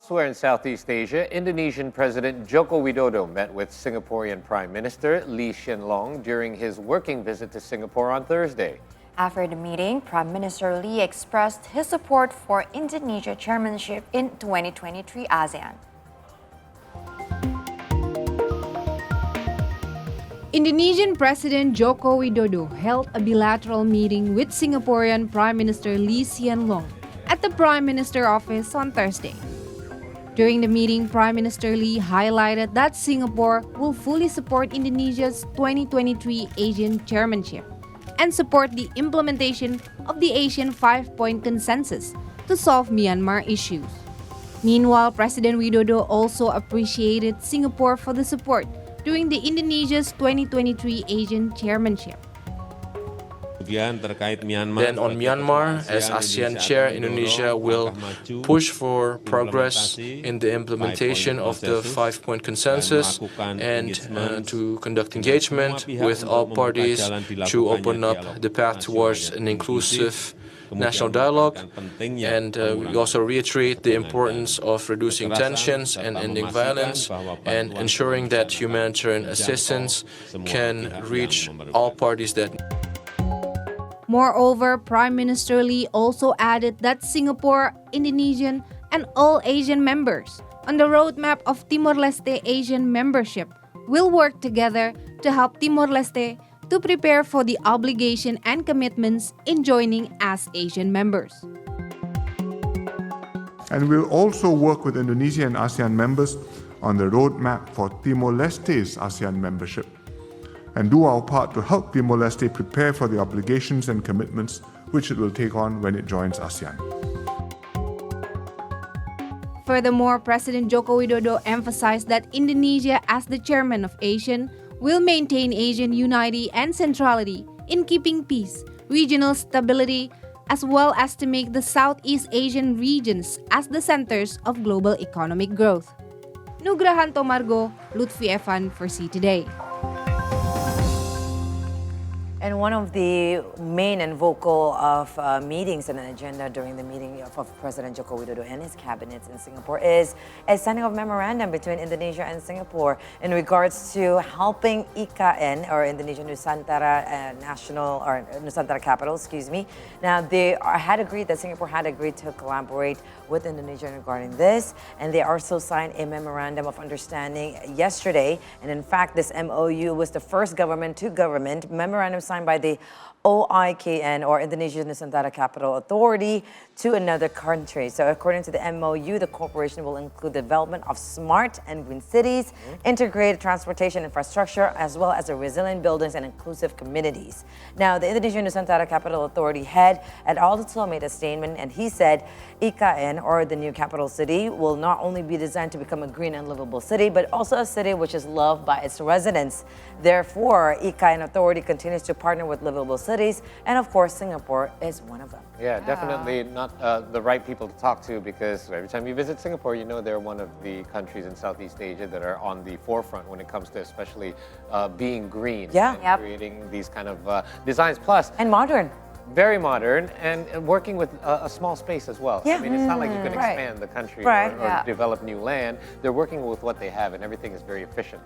Elsewhere in Southeast Asia, Indonesian President Joko Widodo met with Singaporean Prime Minister Hsien during his working visit to Singapore on Thursday. After the meeting, Prime Minister Lee expressed his support for Indonesia chairmanship in 2023 ASEAN. Indonesian President Joko Widodo held a bilateral meeting with Singaporean Prime Minister Hsien at the Prime Minister office on Thursday. During the meeting, Prime Minister Lee highlighted that Singapore will fully support Indonesia's 2023 ASEAN Chairmanship and support the implementation of the ASEAN 5-point consensus to solve Myanmar issues. Meanwhile, President Widodo also appreciated Singapore for the support during the Indonesia's 2023 ASEAN Chairmanship. Then on Myanmar, as ASEAN Chair, Indonesia will push for progress in the implementation of the 5-point consensus and to conduct engagement with all parties to open up the path towards an inclusive national dialogue. And we also reiterate the importance of reducing tensions and ending violence and ensuring that humanitarian assistance can reach all parties that. Moreover, Prime Minister Lee also added that Singapore, Indonesian, and all Asian members on the roadmap of Timor-Leste ASEAN membership will work together to help Timor-Leste to prepare for the obligation and commitments in joining as ASEAN members. And we'll also work with Indonesia and ASEAN members on the roadmap for Timor-Leste's ASEAN membership, and do our part to help Timor-Leste prepare for the obligations and commitments which it will take on when it joins ASEAN. Furthermore, President Joko Widodo emphasized that Indonesia, as the chairman of ASEAN, will maintain Asian unity and centrality in keeping peace, regional stability, as well as to make the Southeast Asian regions as the centers of global economic growth. Nugrahanto Margo, Lutfi Evan for C Today. And one of the main and vocal of meetings and an agenda during the meeting of President Joko Widodo and his cabinets in Singapore is a signing of memorandum between Indonesia and Singapore in regards to helping IKN, or Indonesia Nusantara National, or Nusantara Capital, excuse me. Now, Singapore had agreed to collaborate with Indonesia regarding this, and they also signed a memorandum of understanding yesterday. And in fact, this MOU was the first government-to-government memorandum signed by the OIKN, or Indonesia Nusantara Capital Authority, to another country. So according to the MOU, the cooperation will include the development of smart and green cities, integrated transportation infrastructure, as well as the resilient buildings and inclusive communities. Now, the Indonesia Nusantara Capital Authority head at Aldatul made a statement, and he said IKN, or the new capital city, will not only be designed to become a green and livable city, but also a city which is loved by its residents. Therefore, IKN Authority continues to partner with livable cities, and of course, Singapore is one of them. Yeah, definitely not the right people to talk to, because every time you visit Singapore, you know they're one of the countries in Southeast Asia that are on the forefront when it comes to especially being green and creating these kind of designs. Plus, and modern. Very modern, and working with a small space as well. Yeah. I mean, it's not like you can expand the country or develop new land. They're working with what they have, and everything is very efficient.